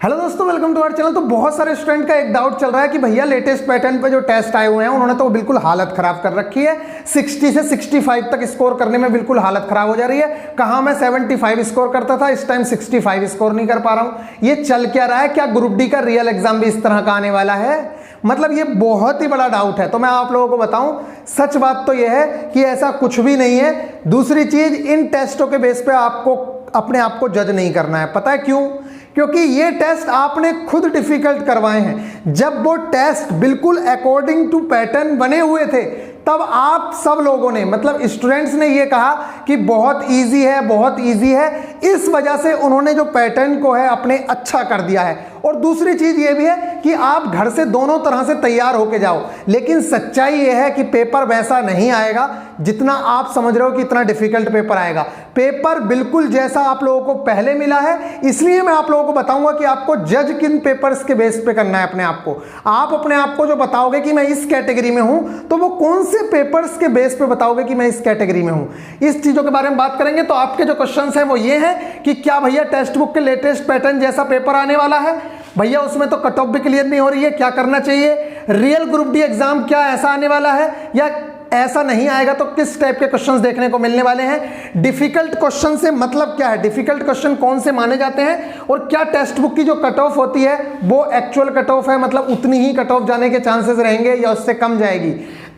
Hello दोस्तों, welcome to our channel. तो बहुत सारे स्टूडेंट का एक डाउट चल रहा है कि भैया लेटेस्ट पैटर्न पे जो टेस्ट आए हुए हैं उन्होंने तो बिल्कुल हालत खराब कर रखी है। 60 से 65 तक स्कोर करने में बिल्कुल हालत खराब हो जा रही है। कहाँ मैं 75 स्कोर करता था, इस टाइम 65 स्कोर नहीं कर पा रहा हूँ। ये चल क्या रहा है? क्या ग्रुप डी का रियल एग्जाम भी इस तरह का आने वाला है? मतलब ये बहुत ही बड़ा डाउट है। तो मैं आप लोगों को बताऊं, सच बात तो यह है कि ऐसा कुछ भी नहीं है। दूसरी चीज, इन टेस्टों के बेस पे आपको अपने आप को जज नहीं करना है। पता है क्यों? क्योंकि ये टेस्ट आपने खुद डिफिकल्ट करवाए हैं। जब वो टेस्ट बिल्कुल अकॉर्डिंग टू पैटर्न बने हुए थे तब आप सब लोगों ने, मतलब स्टूडेंट्स ने ये कहा कि बहुत इजी है, बहुत इजी है। इस वजह से उन्होंने जो पैटर्न को है अपने अच्छा कर दिया है। और दूसरी चीज ये भी है कि आप घर से दोनों तरह से तैयार होके जाओ, लेकिन सच्चाई ये है कि पेपर वैसा नहीं आएगा जितना आप समझ रहे हो कि इतना डिफिकल्ट पेपर आएगा। पेपर बिल्कुल जैसा आप लोगों को पहले मिला है। इसलिए मैं आप लोगों को बताऊंगा कि आपको जज किन पेपर्स के बेस पे करना है अपने आप को। आप अपने आप को जो बताओगे कि मैं इस कैटेगरी में हूं, तो वो कौन से पेपर्स के बेस पे बताओगे कि मैं इस कैटेगरी में हूं। इस चीजों के बारे में बात करेंगे। तो आपके जो क्वेश्चंस हैं वो ये हैं कि क्या भैया टेक्स्ट बुक के लेटेस्ट पैटर्न जैसा पेपर आने वाला है? भैया उसमें तो कट ऑफ भी क्लियर नहीं हो रही है, क्या करना चाहिए? रियल ग्रुप डी एग्जाम क्या ऐसा आने वाला है, या ऐसा नहीं आएगा तो किस टाइप के क्वेश्चंस देखने को मिलने वाले हैं? डिफिकल्ट क्वेश्चन से मतलब क्या है? डिफिकल्ट क्वेश्चन कौन से माने जाते हैं? और क्या टेक्स्ट बुक की जो कट ऑफ होती है वो एक्चुअल कट ऑफ है, मतलब उतनी ही कट ऑफ जाने के चांसेस रहेंगे या उससे कम जाएगी?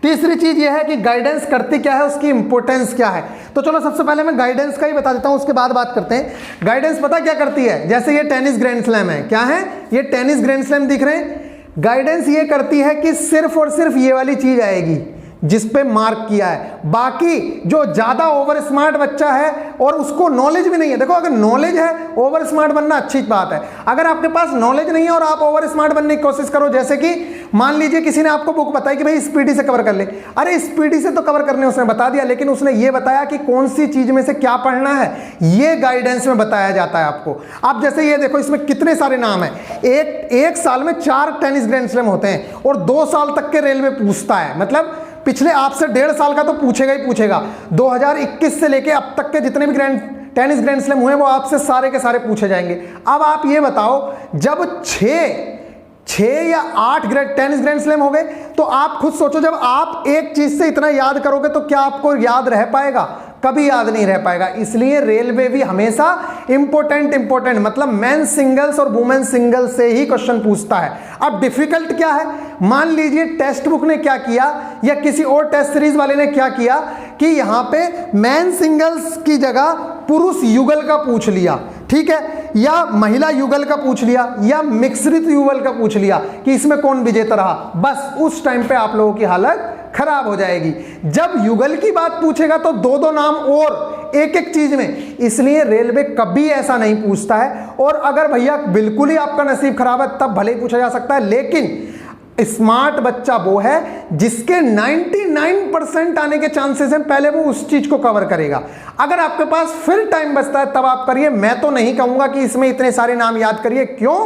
तीसरी चीज यह है कि गाइडेंस करती क्या है, उसकी इंपॉर्टेंस क्या है। तो चलो सबसे पहले मैं गाइडेंस का ही बता देता हूं, उसके बाद बात करते हैं। गाइडेंस पता क्या करती है? जैसे ये टेनिस ग्रैंड स्लैम है, क्या है ये? टेनिस ग्रैंड स्लैम दिख रहे हैं। गाइडेंस ये करती है कि सिर्फ और सिर्फ ये वाली चीज आएगी जिस पे मार्क किया है। बाकी जो ज्यादा ओवर स्मार्ट बच्चा है और उसको नॉलेज भी नहीं है, देखो अगर नॉलेज है ओवर स्मार्ट बनना अच्छी बात है। अगर आपके पास नॉलेज नहीं है और आप ओवर स्मार्ट बनने की कोशिश करो, जैसे कि मान लीजिए किसी ने आपको बुक बताई कि भाई स्पीडी से कवर कर ले। अरे स्पीडी से तो कवर करने उसने बता दिया, लेकिन उसने ये बताया कि कौन सी चीज में से क्या पढ़ना है, ये गाइडेंस में बताया जाता है आपको। आप जैसे ये देखो, इसमें कितने सारे नाम है। एक साल में 4 टेनिस ग्रैंड स्लैम होते हैं और 2 साल तक के रेलवे पूछता है। मतलब पिछले आपसे 1.5 साल का तो पूछेगा ही पूछेगा। 2021 से लेके अब तक के जितने भी टेनिस ग्रैंड स्लैम हुए वो आपसे सारे के सारे पूछे जाएंगे। अब आप ये बताओ, जब 6 या 8 टेनिस ग्रैंड स्लैम हो गए, तो आप खुद सोचो, जब आप एक चीज से इतना याद करोगे तो क्या आपको याद रह पाएगा? कभी याद नहीं रह पाएगा। इसलिए रेलवे भी हमेशा इंपॉर्टेंट मतलब मेन सिंगल्स और वुमेन सिंगल्स से ही क्वेश्चन पूछता है। अब डिफिकल्ट क्या है? मान लीजिए टेक्स्ट बुक ने क्या किया या किसी और टेस्ट सीरीज वाले ने क्या किया कि यहां पे मेन सिंगल्स की जगह पुरुष युगल का पूछ लिया, ठीक है, या महिला युगल का पूछ लिया, या मिश्रित युगल का पूछ लिया कि इसमें कौन विजेता रहा। बस उस टाइम पे आप लोगों की हालत खराब हो जाएगी। जब युगल की बात पूछेगा तो 2-2 नाम और एक चीज में। इसलिए रेलवे कभी ऐसा नहीं पूछता है। और अगर भैया बिल्कुल ही आपका नसीब खराब है तब भले ही पूछा जा सकता है, लेकिन स्मार्ट बच्चा वो है जिसके 99% आने के चांसेस हैं, पहले वो उस चीज को कवर करेगा। अगर आपके पास फिर टाइम बचता है तब आप करिए। मैं तो नहीं कहूंगा कि इसमें इतने सारे नाम याद करिए। क्यों?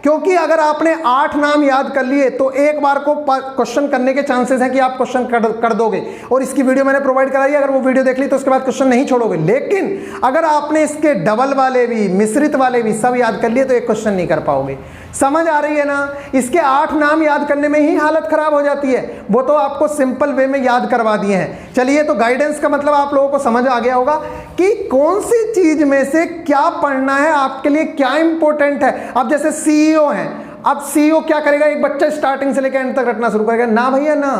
क्योंकि अगर आपने 8 नाम याद कर लिए तो एक बार को क्वेश्चन करने के चांसेस हैं कि आप क्वेश्चन कर दोगे। और इसकी वीडियो मैंने प्रोवाइड कराई, अगर वो वीडियो देख ली तो उसके बाद क्वेश्चन नहीं छोड़ोगे। लेकिन अगर आपने इसके डबल वाले भी, मिश्रित वाले भी सब याद कर लिए तो एक क्वेश्चन नहीं कर पाओगे। समझ आ रही है ना? इसके 8 नाम याद करने में ही हालत खराब हो जाती है। वो तो आपको सिंपल वे में याद करवा दिए हैं। चलिए, तो गाइडेंस का मतलब आप लोगों को समझ आ गया होगा कि कौन सी चीज में से क्या पढ़ना है, आपके लिए क्या इंपॉर्टेंट है। अब जैसे सीईओ है, अब सीईओ क्या करेगा? एक बच्चा स्टार्टिंग से लेकर एंड तक रटना शुरू करेगा? ना भैया ना।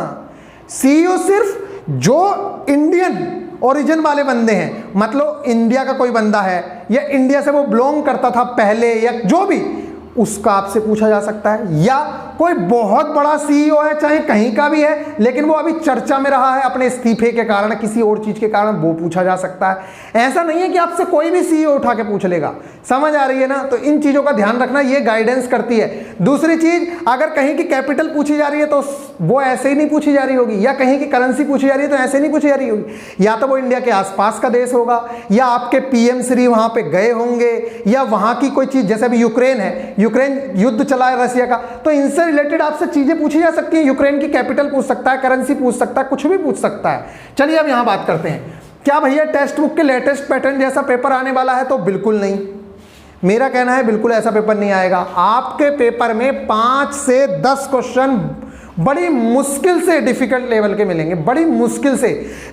सीईओ सिर्फ जो इंडियन ओरिजिन वाले बंदे हैं, मतलब इंडिया का कोई बंदा है या इंडिया से वो बिलोंग करता था पहले, या जो भी, उसका आपसे पूछा जा सकता है। या कोई बहुत बड़ा सीईओ है, चाहे कहीं का भी है, लेकिन वो अभी चर्चा में रहा है अपने इस्तीफे के कारण, किसी और चीज के कारण, वो पूछा जा सकता है। ऐसा नहीं है कि आपसे कोई भी सीईओ उठा के पूछ लेगा। समझ आ रही है ना? तो इन चीजों का ध्यान रखना, ये गाइडेंस करती है। दूसरी चीज, अगर कहीं की कैपिटल पूछी जा रही है तो वो ऐसे ही नहीं पूछी जा रही होगी, या कहीं की करेंसी पूछी जा रही है तो ऐसे नहीं पूछी जा रही होगी। या तो वो इंडिया के आसपास का देश होगा, या आपके पीएम श्री वहां पे गए होंगे, या वहां की कोई चीज, जैसे अभी यूक्रेन है, यूक्रेन युद्ध चला है रशिया का, तो इनसे रिलेटेड आपसे चीजें पूछी जा सकती हैं। यूक्रेन की कैपिटल पूछ सकता है, करेंसी पूछ सकता है, कुछ भी पूछ सकता है। चलिए अब यहां बात करते हैं, क्या भैया टेक्स्ट बुक के लेटेस्ट पैटर्न जैसा पेपर आने वाला है? तो बिल्कुल नहीं। मेरा कहना है बिल्कुल ऐसा पेपर नहीं आएगा। आपके पेपर में 5 से 10 क्वेश्चन बड़ी मुश्किल से डिफिकल्ट लेवल के मिलेंगे, बड़ी मुश्किल से।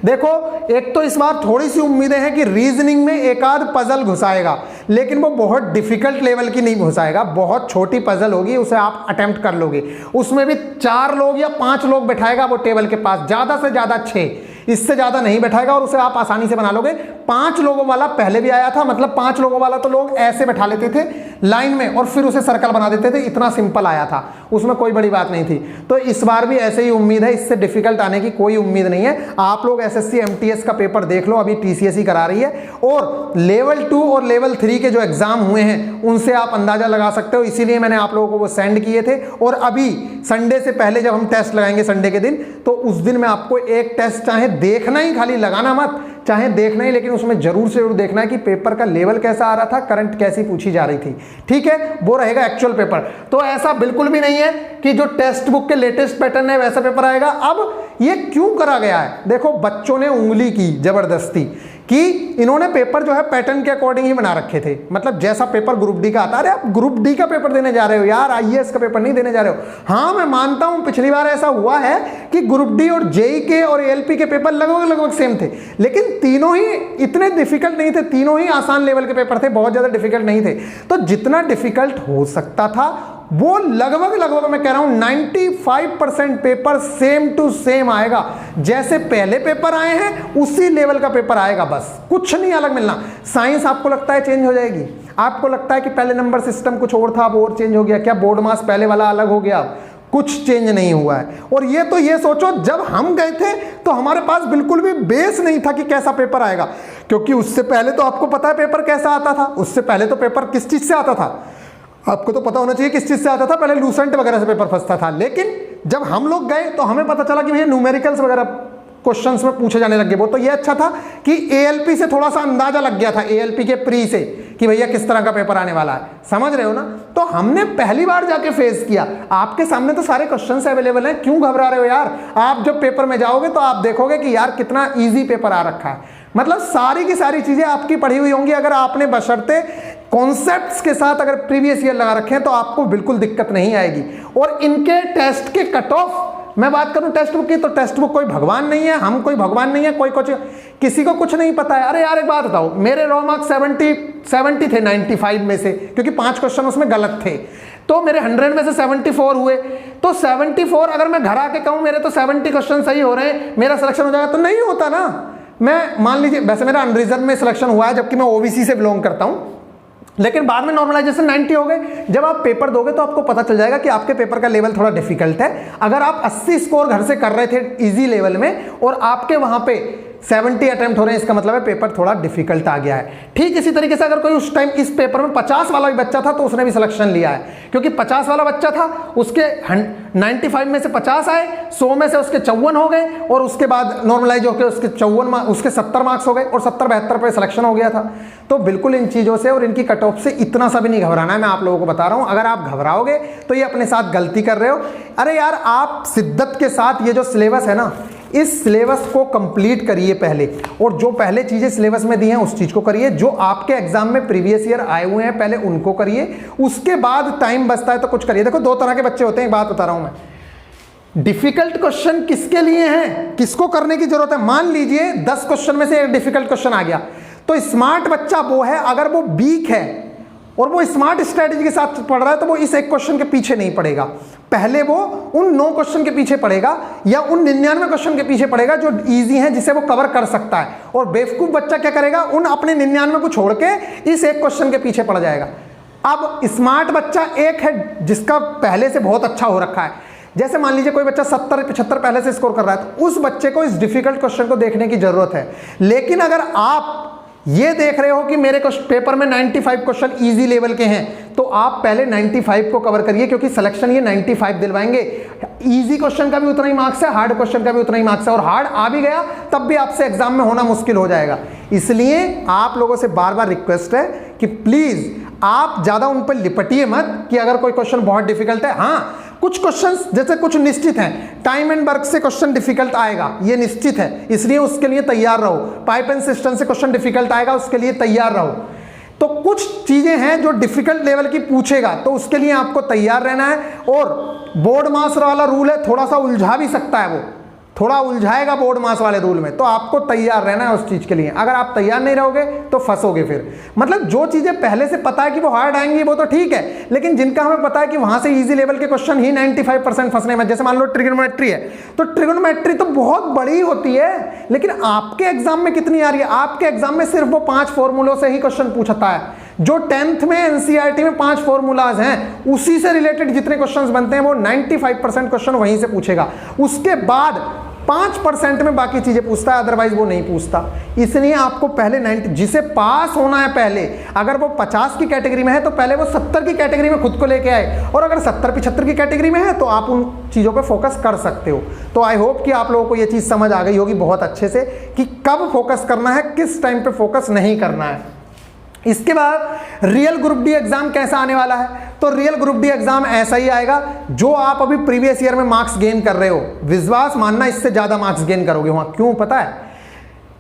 देखो, एक तो इस बार थोड़ी सी उम्मीदें हैं कि रीजनिंग में एक आध पजल घुसाएगा, लेकिन वो बहुत डिफिकल्ट लेवल की नहीं घुसाएगा, बहुत छोटी पजल होगी, उसे आप अटेम्प्ट कर लोगे। उसमें भी 4 लोग या 5 लोग बैठाएगा वो टेबल के पास, ज़्यादा से ज़्यादा 6, इससे ज़्यादा नहीं बैठाएगा, और उसे आप आसानी से बना लोगे। 5 लोगों वाला पहले भी आया था, मतलब 5 लोगों वाला तो लोग ऐसे बैठा लेते थे लाइन में और फिर उसे सर्कल बना देते थे, इतना सिंपल आया था, उसमें कोई बड़ी बात नहीं थी। तो इस बार भी ऐसे ही उम्मीद है, इससे डिफिकल्ट आने की कोई उम्मीद नहीं है। आप लोग एसएससी एमटीएस का पेपर देख लो, अभी टीसीएसई करा रही है, और लेवल 2 और लेवल 3 के जो एग्जाम हुए हैं उनसे आप अंदाजा लगा सकते हो। इसीलिए मैंने आप लोगों को वो सेंड किए थे, और अभी संडे से पहले जब हम टेस्ट लगाएंगे संडे के दिन, तो उस दिन मैं आपको एक टेस्ट, चाहे देखना ही, खाली लगाना मत, चाहे देखना ही, लेकिन उसमें जरूर से जरूर देखना है कि पेपर का लेवल कैसा आ रहा था, करंट कैसी पूछी जा रही थी, ठीक है, वो रहेगा एक्चुअल पेपर। तो ऐसा बिल्कुल भी नहीं है कि जो टेक्स्ट बुक के लेटेस्ट पैटर्न है वैसा पेपर आएगा। अब ये क्यों करा गया है? देखो, बच्चों ने उंगली की जबरदस्ती कि इन्होंने पेपर जो है पैटर्न के अकॉर्डिंग ही बना रखे थे, मतलब जैसा पेपर ग्रुप डी का आता है। अरे आप ग्रुप डी का पेपर देने जा रहे हो यार, आईएएस का पेपर नहीं देने जा रहे हो। हाँ, मैं मानता हूं पिछली बार ऐसा हुआ है कि ग्रुप डी और जेई के और एएलपी के पेपर लगभग सेम थे, लेकिन तीनों ही इतने डिफिकल्ट नहीं थे, तीनों ही आसान लेवल के पेपर थे, बहुत ज्यादा डिफिकल्ट नहीं थे। तो जितना डिफिकल्ट हो सकता था वो लगभग मैं कह रहा हूं 95% पेपर सेम टू सेम आएगा। जैसे पहले पेपर आए हैं उसी लेवल का पेपर आएगा, बस कुछ नहीं अलग मिलना। साइंस आपको लगता है चेंज हो जाएगी? आपको लगता है कि पहले नंबर सिस्टम कुछ और था अब और चेंज हो गया क्या? बोर्ड मास पहले वाला अलग हो गया? कुछ चेंज नहीं हुआ है। और ये सोचो, जब हम गए थे तो हमारे पास बिल्कुल भी बेस नहीं था कि कैसा पेपर आएगा, क्योंकि उससे पहले तो आपको पता है पेपर कैसा आता था। उससे पहले तो पेपर किस चीज से आता था आपको तो पता होना चाहिए, किस चीज से आता था। पहले लूसेंट वगैरह से पेपर फंसता था, लेकिन जब हम लोग गए तो हमें पता चला कि भैया न्यूमेरिकल्स वगैरह क्वेश्चंस में पूछे जाने लगे। वो तो ये अच्छा था कि एएलपी से थोड़ा सा अंदाजा लग गया था, एएलपी के प्री से, कि भैया किस तरह का पेपर आने वाला है, समझ रहे हो ना। तो हमने पहली बार जाके फेस किया, आपके सामने तो सारे क्वेश्चंस अवेलेबल हैं, क्यों घबरा रहे हो यार। आप जब पेपर में जाओगे तो आप देखोगे कि यार कितना ईजी पेपर आ रखा है, मतलब सारी की सारी चीजें आपकी पढ़ी हुई होंगी। अगर आपने बशर्ते कॉन्सेप्ट्स के साथ अगर प्रीवियस ईयर लगा रखे हैं तो आपको बिल्कुल दिक्कत नहीं आएगी। और इनके टेस्ट के कट ऑफ, मैं बात करूं टेक्स्ट बुक की, तो टेक्स्ट बुक कोई भगवान नहीं है, हम कोई भगवान नहीं है, कोई कुछ, किसी को कुछ नहीं पता है। अरे यार एक बात बताओ, मेरे रॉ मार्क्स 70 थे 95 में से, क्योंकि 5 क्वेश्चन उसमें गलत थे, तो मेरे 100 में से 74 हुए। तो 74 अगर मैं घर आके कहूं मेरे तो 70 क्वेश्चन सही हो रहे हैं, मेरा सिलेक्शन हो जाएगा, तो नहीं होता ना। मैं मान लीजिए, वैसे मेरा अनरिजर्व में सिलेक्शन हुआ है, जबकि मैं ओबीसी से बिलोंग करता हूं, लेकिन बाद में नॉर्मलाइजेशन 90 हो गए। जब आप पेपर दोगे तो आपको पता चल जाएगा कि आपके पेपर का लेवल थोड़ा डिफिकल्ट है। अगर आप 80 स्कोर घर से कर रहे थे इजी लेवल में और आपके वहां पे 70 अटेम्प्ट हो रहे हैं, इसका मतलब है पेपर थोड़ा डिफिकल्ट आ गया है। ठीक इसी तरीके से अगर कोई उस टाइम इस पेपर में 50 वाला भी बच्चा था तो उसने भी सिलेक्शन लिया है, क्योंकि 50 वाला बच्चा था, उसके 95 में से 50 आए, 100 में से उसके 54 हो गए, और उसके बाद नॉर्मलाइज होकर उसके 70 मार्क्स हो गए, और 70-72 पे सिलेक्शन हो गया था। तो बिल्कुल इन चीज़ों से और इनकी कट ऑफ से इतना सा भी नहीं घबराना है, मैं आप लोगों को बता रहा हूँ। अगर आप घबराओगे तो ये अपने साथ गलती कर रहे हो। अरे यार, आप शिद्दत के साथ ये जो सिलेबस है ना, इस सिलेबस को कंप्लीट करिए पहले, और जो पहले चीजें सिलेबस में दी हैं उस चीज को करिए, जो आपके एग्जाम में प्रीवियस ईयर आए हुए हैं पहले उनको करिए, उसके बाद टाइम बचता है तो कुछ करिए। देखो, 2 तरह के बच्चे होते हैं, एक बात बता रहा हूं मैं। डिफिकल्ट क्वेश्चन किसके लिए हैं, किसको करने की जरूरत है? मान लीजिए 10 क्वेश्चन में से एक डिफिकल्ट क्वेश्चन आ गया, तो स्मार्ट बच्चा वो है, अगर वो वीक है और वो स्मार्ट स्ट्रेटेजी के साथ पढ़ रहा है तो वो इस एक क्वेश्चन के पीछे नहीं पड़ेगा, पहले वो उन 9 क्वेश्चन के पीछे पड़ेगा या उन 99 क्वेश्चन के पीछे पड़ेगा जो इजी हैं, जिसे वो कवर कर सकता है। और बेवकूफ बच्चा क्या करेगा, उन अपने 99 को छोड़ के इस एक क्वेश्चन के पीछे पड़ जाएगा। अब स्मार्ट बच्चा एक है जिसका पहले से बहुत अच्छा हो रखा है, जैसे मान लीजिए कोई बच्चा 70-75 पहले से स्कोर कर रहा है, तो उस बच्चे को इस डिफिकल्ट क्वेश्चन को देखने की जरूरत है। लेकिन अगर आप ये देख रहे हो कि मेरे पेपर में 95 क्वेश्चन इजी लेवल के हैं, तो आप पहले 95 को कवर करिए, क्योंकि सिलेक्शन ये 95 दिलवाएंगे। इजी क्वेश्चन का भी उतना ही मार्क्स है, हार्ड क्वेश्चन का भी उतना ही मार्क्स है, और हार्ड आ भी गया तब भी आपसे एग्जाम में होना मुश्किल हो जाएगा। इसलिए आप लोगों से बार बार रिक्वेस्ट है कि प्लीज आप ज्यादा उन पर लिपटिए मत कि अगर कोई क्वेश्चन बहुत डिफिकल्ट है। हाँ, कुछ क्वेश्चंस जैसे कुछ निश्चित हैं, टाइम एंड वर्क से क्वेश्चन डिफिकल्ट आएगा, ये निश्चित है, इसलिए उसके लिए तैयार रहो। पाइप एंड सिस्टम से क्वेश्चन डिफिकल्ट आएगा, उसके लिए तैयार रहो। तो कुछ चीजें हैं जो डिफिकल्ट लेवल की पूछेगा, तो उसके लिए आपको तैयार रहना है। और बोर्ड मास वाला रूल है, थोड़ा सा उलझा भी सकता है, वो थोड़ा उलझाएगा बोर्ड मास वाले रूल में, तो आपको तैयार रहना है उस चीज के लिए। अगर आप तैयार नहीं रहोगे तो फंसोगे फिर। मतलब जो चीजें पहले से पता है कि वो हार्ड आएंगी वो तो ठीक है, लेकिन जिनका हमें पता है कि वहां से इजी लेवल के क्वेश्चन ही 95% फंसने में, जैसे मान लो ट्रिग्नोमेट्री है, तो ट्रिग्नोमेट्री तो बहुत बड़ी होती है, लेकिन आपके एग्जाम में कितनी आ रही है? आपके एग्जाम में सिर्फ वो 5 फॉर्मूलों से ही क्वेश्चन पूछता है। जो 10th में एनसीईआरटी में 5 फॉर्मूलाज हैं, उसी से रिलेटेड जितने क्वेश्चंस बनते हैं वो 95% क्वेश्चन वहीं से पूछेगा। उसके बाद 5% में बाकी चीजें पूछता है, अदरवाइज वो नहीं पूछता। इसलिए आपको पहले 90, जिसे पास होना है पहले, अगर वो 50 की कैटेगरी में है तो पहले वो 70 की कैटेगरी में खुद को लेके आए, और अगर 70-75 की कैटेगरी में है तो आप उन चीजों पे फोकस कर सकते हो। तो आई होप कि आप लोगों को ये चीज समझ आ गई होगी बहुत अच्छे से कि कब फोकस करना है, किस टाइम पे फोकस नहीं करना है। इसके बाद रियल ग्रुप डी एग्जाम कैसा आने वाला है? तो रियल ग्रुप डी एग्जाम ऐसा ही आएगा जो आप अभी प्रीवियस ईयर में मार्क्स गेन कर रहे हो, विश्वास मानना इससे ज्यादा मार्क्स गेन करोगे वहां। क्यों पता है?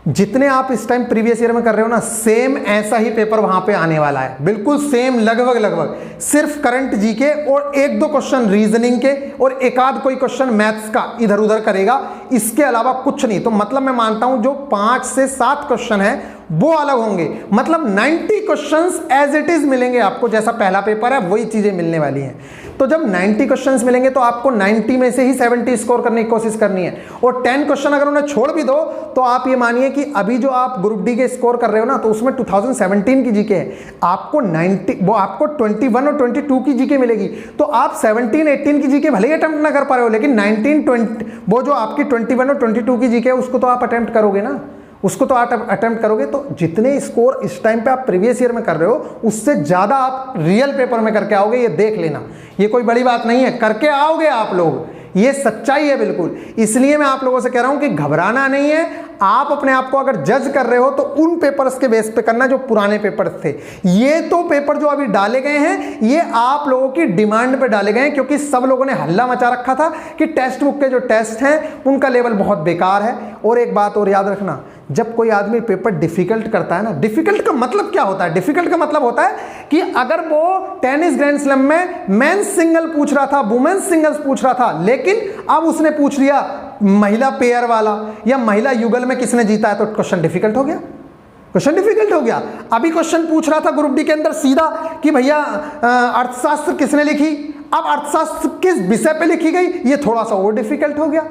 जितने आप इस टाइम प्रीवियस ईयर में कर रहे हो ना, सेम ऐसा ही पेपर वहां पे आने वाला है, बिल्कुल सेम, लगभग सिर्फ करंट जीके और 1-2 क्वेश्चन रीजनिंग के और एक आध कोई क्वेश्चन मैथ्स का इधर उधर करेगा, इसके अलावा कुछ नहीं। तो मतलब मैं मानता हूं जो 5 से 7 क्वेश्चन है वो अलग होंगे, मतलब 90 क्वेश्चंस एज इट इज मिलेंगे आपको, जैसा पहला पेपर है वही चीजें मिलने वाली हैं। तो जब 90 क्वेश्चंस मिलेंगे तो आपको 90 में से ही 70 स्कोर करने की कोशिश करनी है, और 10 क्वेश्चन अगर उन्हें छोड़ भी दो तो आप ये मानिए कि अभी जो आप ग्रुप डी के स्कोर कर रहे हो ना, तो उसमें 2017 की जीके है, आपको 90, वो आपको 21 और 22 की जीके मिलेगी। तो आप 17-18 की जीके भले ही अटेम्प्ट ना कर पा रहे हो, लेकिन 19-20 वो जो आपकी 21 और 22 की जीके है उसको तो आप अटेम्प्ट करोगे ना, उसको तो आप अटेम्प्ट करोगे। तो जितने स्कोर इस टाइम पे आप प्रीवियस ईयर में कर रहे हो उससे ज्यादा आप रियल पेपर में करके आओगे, ये देख लेना। ये कोई बड़ी बात नहीं है, करके आओगे आप लोग, ये सच्चाई है बिल्कुल। इसलिए मैं आप लोगों से कह रहा हूं कि घबराना नहीं है। आप अपने आप को अगर जज कर रहे हो तो उन पेपर्स के बेस पे करना जो पुराने पेपर्स थे। ये तो पेपर जो अभी डाले गए हैं ये आप लोगों की डिमांड पे डाले गए हैं, क्योंकि सब लोगों ने हल्ला मचा रखा था कि टेक्स्ट बुक के जो टेस्ट हैं उनका लेवल बहुत बेकार है। और एक बात और याद रखना, जब कोई आदमी पेपर डिफिकल्ट करता है ना, डिफिकल्ट का मतलब क्या होता है? डिफिकल्ट का मतलब होता है कि अगर वो टेनिस ग्रैंड स्लैम में मेंस सिंगल पूछ रहा था, वुमेन्स सिंगल्स पूछ रहा था, लेकिन अब उसने पूछ लिया महिला पेयर वाला या महिला युगल में किसने जीता है, तो क्वेश्चन डिफिकल्ट हो गया, क्वेश्चन डिफिकल्ट हो गया। अभी क्वेश्चन पूछ रहा था ग्रुप डी के अंदर सीधा कि भैया अर्थशास्त्र किसने लिखी, अब अर्थशास्त्र किस विषय पे लिखी गई, ये थोड़ा सा और डिफिकल्ट हो गया।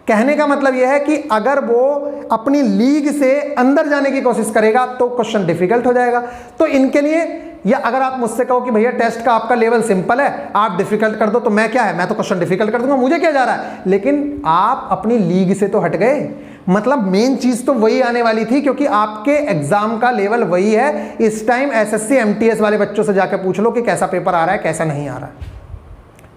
कहने का मतलब यह है कि अगर वो अपनी लीग से अंदर जाने की कोशिश करेगा तो क्वेश्चन डिफिकल्ट हो जाएगा। तो इनके लिए, या अगर आप मुझसे कहो कि भैया टेस्ट का आपका लेवल सिंपल है, आप डिफिकल्ट कर दो, तो मैं क्या है, मैं तो क्वेश्चन डिफिकल्ट कर दूंगा, मुझे क्या जा रहा है। लेकिन आप अपनी लीग से तो हट गए, मतलब मेन चीज तो वही आने वाली थी, क्योंकि आपके एग्जाम का लेवल वही है। इस टाइम एसएससी एमटीएस वाले बच्चों से जाकर पूछ लो कि कैसा पेपर आ रहा है, कैसा नहीं आ रहा है।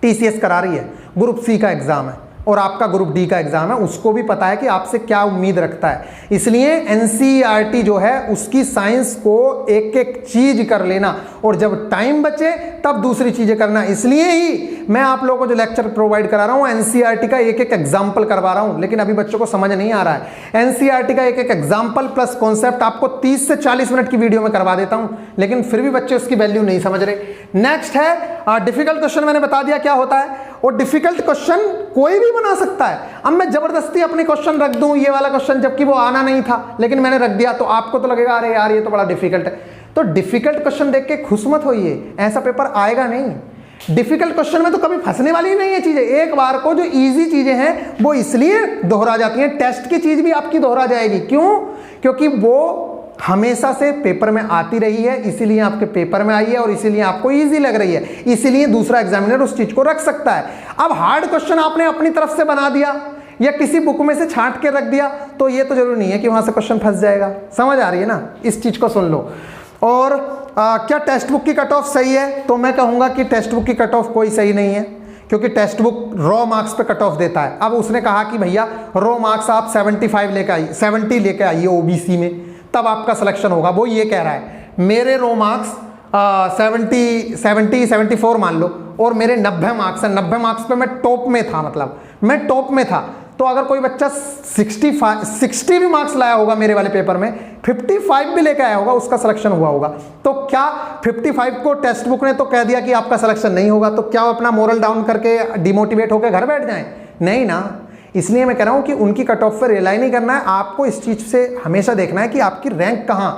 टीसीएस करा रही है, ग्रुप सी का एग्जाम है और आपका ग्रुप डी का एग्जाम है, उसको भी पता है कि आपसे क्या उम्मीद रखता है। इसलिए एनसीईआरटी जो है उसकी साइंस को एक एक चीज कर लेना, और जब टाइम बचे तब दूसरी चीजें करना। इसलिए ही मैं आप लोगों को जो लेक्चर प्रोवाइड करा रहा हूं एनसीईआरटी का एक एक एग्जाम्पल करवा रहा हूं, लेकिन अभी बच्चों को समझ नहीं आ रहा है। एनसीईआरटी का एक एक एग्जाम्पल प्लस कॉन्सेप्ट आपको 30 से 40 मिनट की वीडियो में करवा देता हूं, लेकिन फिर भी बच्चे उसकी वैल्यू नहीं समझ रहे। नेक्स्ट है डिफिकल्ट क्वेश्चन, मैंने बता दिया क्या होता है, और डिफिकल्ट क्वेश्चन कोई भी बना सकता है। अब मैं जबरदस्ती अपने क्वेश्चन रख दूं ये वाला क्वेश्चन, जबकि वो आना नहीं था, लेकिन मैंने रख दिया, तो आपको तो लगेगा अरे यार ये तो बड़ा डिफिकल्ट है। तो डिफिकल्ट क्वेश्चन देख के खुश मत होइए, ऐसा पेपर आएगा नहीं। डिफिकल्ट क्वेश्चन में तो कभी फंसने वाली नहीं है चीजें। एक बार को जो इजी चीजें हैं वो इसलिए दोहरा जाती हैं, टेस्ट की चीज भी आपकी दोहरा जाएगी। क्यों? क्योंकि वो हमेशा से पेपर में आती रही है, इसीलिए आपके पेपर में आई है और इसीलिए आपको इजी लग रही है, इसीलिए दूसरा एग्जामिनर उस चीज को रख सकता है। अब हार्ड क्वेश्चन आपने अपनी तरफ से बना दिया या किसी बुक में से छांट के रख दिया, तो ये तो जरूरी नहीं है कि वहां से क्वेश्चन फंस जाएगा। समझ आ रही है ना? इस चीज को सुन लो। और क्या टेक्स्ट बुक की कट ऑफ सही है? तो मैं कहूंगा कि टेक्स्ट बुक की कट ऑफ कोई सही नहीं है, क्योंकि टेक्स्ट बुक रॉ मार्क्स पे कट ऑफ देता है। अब उसने कहा कि भैया रॉ मार्क्स आप 75 लेके आइए, 70 लेके आइए ओबीसी में, तब आपका सिलेक्शन होगा। वो ये कह रहा है मेरे रॉ मार्क्स 74 मान लो, और मेरे 90 मार्क्स हैं, 90 मार्क्स पे मैं टॉप में था, मतलब मैं टॉप में था, तो अगर कोई बच्चा 60 भी मार्क्स लाया होगा मेरे वाले पेपर में, 55 भी लेकर आया होगा, उसका सिलेक्शन हुआ होगा। तो क्या 55 को टेक्स्ट बुक ने तो कह दिया कि आपका सिलेक्शन नहीं होगा, तो क्या अपना मोरल डाउन करके डिमोटिवेट होकर घर बैठ जाएं? नहीं ना। इसलिए मैं कह रहा हूं कि उनकी कट ऑफ पर रिलाई नहीं करना है, आपको इस चीज से हमेशा देखना है कि आपकी रैंक कहां,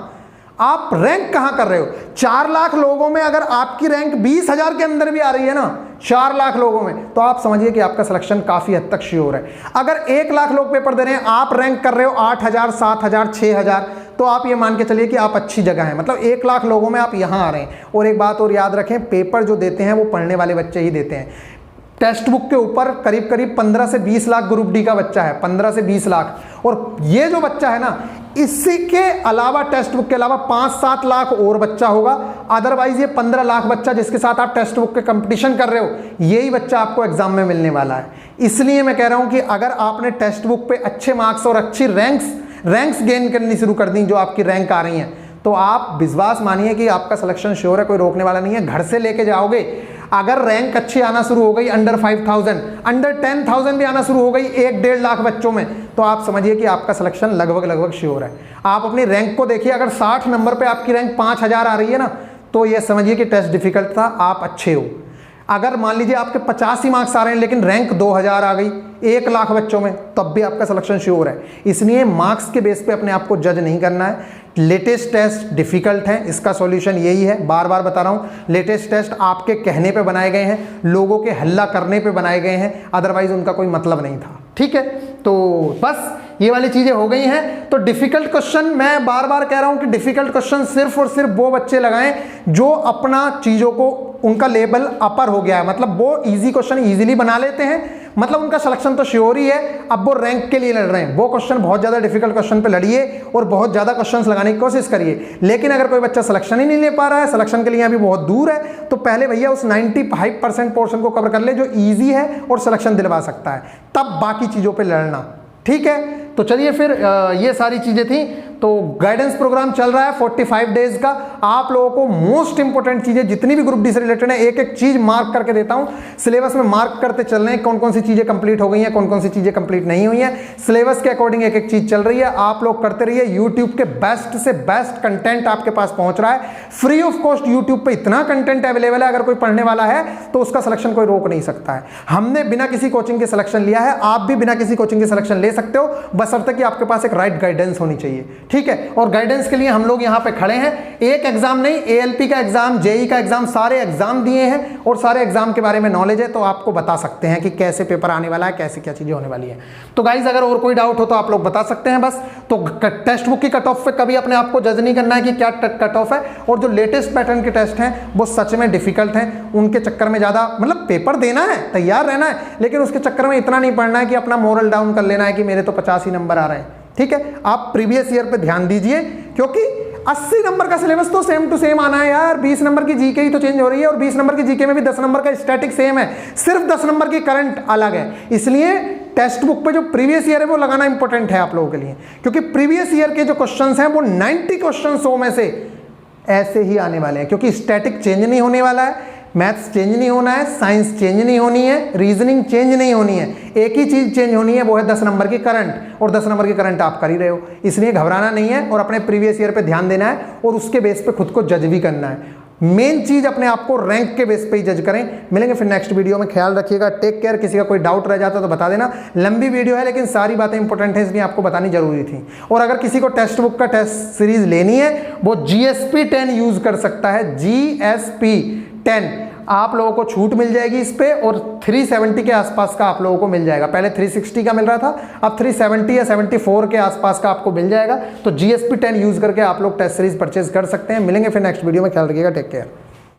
आप रैंक कहां कर रहे हो। 4 लाख लोगों में अगर आपकी रैंक 20,000 के अंदर भी आ रही है ना, 4 लाख लोगों में, तो आप समझिए कि आपका सिलेक्शन काफी हद तक श्योर है। अगर 1 लाख लोग पेपर दे रहे हैं, आप रैंक कर रहे हो 8,000, 7,000, 6,000, तो आप ये मान के चलिए कि आप अच्छी जगह हैं, मतलब 1 लाख लोगों में आप यहां आ रहे हैं। और एक बात और याद रखें, पेपर जो देते हैं वो पढ़ने वाले बच्चे ही देते हैं। टेक्स्ट बुक के ऊपर करीब करीब 15 से 20 लाख ग्रुप डी का बच्चा है, 15 से 20 लाख। और ये जो बच्चा है ना, इसी के अलावा टेक्स्ट बुक के अलावा 5-7 लाख और बच्चा होगा। अदरवाइज ये 15 लाख बच्चा जिसके साथ आप टेक्स्ट बुक के कंपटीशन कर रहे हो, यही बच्चा आपको एग्जाम में मिलने वाला है। इसलिए मैं कह रहा हूं कि अगर आपने टेक्स्ट बुक पे अच्छे मार्क्स और अच्छी रैंक्स गेन करनी शुरू कर दी, जो आपकी रैंक आ रही हैं, तो आप विश्वास मानिए कि आपका सिलेक्शन श्योर है, कोई रोकने वाला नहीं है। घर से लेके जाओगे, अगर रैंक अच्छी आना शुरू हो गई, अंडर 5,000, अंडर 10,000 भी आना शुरू हो गई 1-1.5 लाख बच्चों में, तो आप समझिए कि आपका सिलेक्शन लगभग श्योर है। आप अपनी रैंक को देखिए, अगर 60 नंबर पे आपकी रैंक 5,000 आ रही है ना, तो ये समझिए कि टेस्ट डिफिकल्ट था, आप अच्छे हो। अगर मान लीजिए आपके 85 मार्क्स आ रहे हैं लेकिन रैंक 2,000 आ गई 1 लाख बच्चों में, तब भी आपका सिलेक्शन श्योर है। इसलिए मार्क्स के बेस पे अपने आप को जज नहीं करना है। लेटेस्ट टेस्ट डिफिकल्ट है, इसका सॉल्यूशन यही है, बार बार बता रहा हूं। लेटेस्ट टेस्ट आपके कहने पे बनाए गए हैं, लोगों के हल्ला करने पे बनाए गए हैं, अदरवाइज उनका कोई मतलब नहीं था। ठीक है, तो बस ये वाली चीजें हो गई हैं। तो डिफिकल्ट क्वेश्चन, मैं बार बार कह रहा हूं कि डिफिकल्ट क्वेश्चन सिर्फ और सिर्फ वो बच्चे लगाएं जो अपना चीजों को, उनका लेवल अपर हो गया है, मतलब वो इजी क्वेश्चन इजीली बना लेते हैं, मतलब उनका सिलेक्शन तो श्योर ही है। अब वो रैंक के लिए लड़ रहे हैं, वो क्वेश्चन बहुत ज्यादा डिफिकल्ट क्वेश्चन पे लड़िए और बहुत ज्यादा क्वेश्चंस लगाने की कोशिश करिए। लेकिन अगर कोई बच्चा सिलेक्शन ही नहीं ले पा रहा है, सिलेक्शन के लिए अभी बहुत दूर है, तो पहले भैया उस 95% पोर्शन को कवर कर ले जो इजी है और सिलेक्शन दिलवा सकता है, तब बाकी चीजों पे लड़ना। ठीक है, तो चलिए फिर ये सारी चीजें थी। तो गाइडेंस प्रोग्राम चल रहा है 45 डेज का। आप लोगों को मोस्ट इंपोर्टेंट चीजें जितनी भी ग्रुप डी से रिलेटेड है, एक एक चीज मार्क करके देता हूं। सिलेबस में मार्क करते चल रहे हैं कौन कौन सी चीजें कंप्लीट हो गई हैं, कौन कौन सी चीजें कंप्लीट नहीं हुई हैं। सिलेबस के अकॉर्डिंग एक एक चीज चल रही है, आप लोग करते रहिए। यूट्यूब के बेस्ट से बेस्ट कंटेंट आपके पास पहुंच रहा है, फ्री ऑफ कॉस्ट। यूट्यूब पे इतना कंटेंट अवेलेबल है, अगर कोई पढ़ने वाला है तो उसका सिलेक्शन कोई रोक नहीं सकता है। हमने बिना किसी कोचिंग के सिलेक्शन लिया है, आप भी बिना किसी कोचिंग के सिलेक्शन ले सकते हो, बशर्ते कि आपके पास एक राइट गाइडेंस होनी चाहिए। ठीक है, और गाइडेंस के लिए हम लोग यहां पे खड़े हैं। एक एग्जाम नहीं, एएलपी का एग्जाम, जेई का एग्जाम, सारे एग्जाम दिए हैं और सारे एग्जाम के बारे में नॉलेज है, तो आपको बता सकते हैं कि कैसे पेपर आने वाला है, कैसे क्या चीजें होने वाली है। तो गाइज अगर और कोई डाउट हो तो आप लोग बता सकते हैं बस। तो टेक्स्ट बुक की कट ऑफ पे कभी अपने आप को जज नहीं करना है कि क्या कट ऑफ है, और जो लेटेस्ट पैटर्न के टेस्ट हैं वो सच में डिफिकल्ट हैं, उनके चक्कर में ज्यादा, मतलब पेपर देना है, तैयार रहना है, लेकिन उसके चक्कर में इतना नहीं पढ़ना है कि अपना मोरल डाउन कर लेना है कि मेरे तो 50 ही नंबर आ रहे हैं। ठीक है, आप प्रीवियस ईयर पे ध्यान दीजिए, क्योंकि 80 नंबर का सिलेबस तो सेम टू सेम आना है यार। 20 नंबर की जीके ही तो चेंज हो रही है, और 20 नंबर की जीके में भी 10 नंबर का स्टैटिक सेम है, सिर्फ 10 नंबर की करंट अलग है। इसलिए टेक्स्ट बुक पे जो प्रीवियस ईयर है वो लगाना इंपॉर्टेंट है आप लोगों के लिए, क्योंकि प्रीवियस ईयर के जो क्वेश्चंस हैं वो 90 क्वेश्चन 100 में से ऐसे ही आने वाले हैं, क्योंकि स्टैटिक चेंज नहीं होने वाला है, मैथ्स चेंज नहीं होना है, साइंस चेंज नहीं होनी है, रीजनिंग चेंज नहीं होनी है। एक ही चीज चेंज होनी है, वो है 10 नंबर की करंट, और 10 नंबर की करंट आप कर ही रहे हो। इसलिए घबराना नहीं है और अपने प्रीवियस ईयर पे ध्यान देना है, और उसके बेस पे खुद को जज भी करना है। मेन चीज अपने आप को रैंक के बेस पे ही जज करें। मिलेंगे फिर नेक्स्ट वीडियो में, ख्याल रखिएगा, टेक केयर। किसी का कोई डाउट रह जाता तो बता देना। लंबी वीडियो है लेकिन सारी बातें इंपॉर्टेंट है, इसलिए आपको बतानी जरूरी थी। और अगर किसी को टेक्स्ट बुक का टेस्ट सीरीज लेनी है, वो GSP 10 यूज कर सकता है। GSP 10 आप लोगों को छूट मिल जाएगी इस पे, और 370 के आसपास का आप लोगों को मिल जाएगा। पहले 360 का मिल रहा था, अब 370 या 74 के आसपास का आपको मिल जाएगा। तो GSP 10 यूज करके आप लोग टेस्ट सीरीज परचेज कर सकते हैं। मिलेंगे फिर नेक्स्ट वीडियो में, ख्याल रखिएगा, टेक केयर।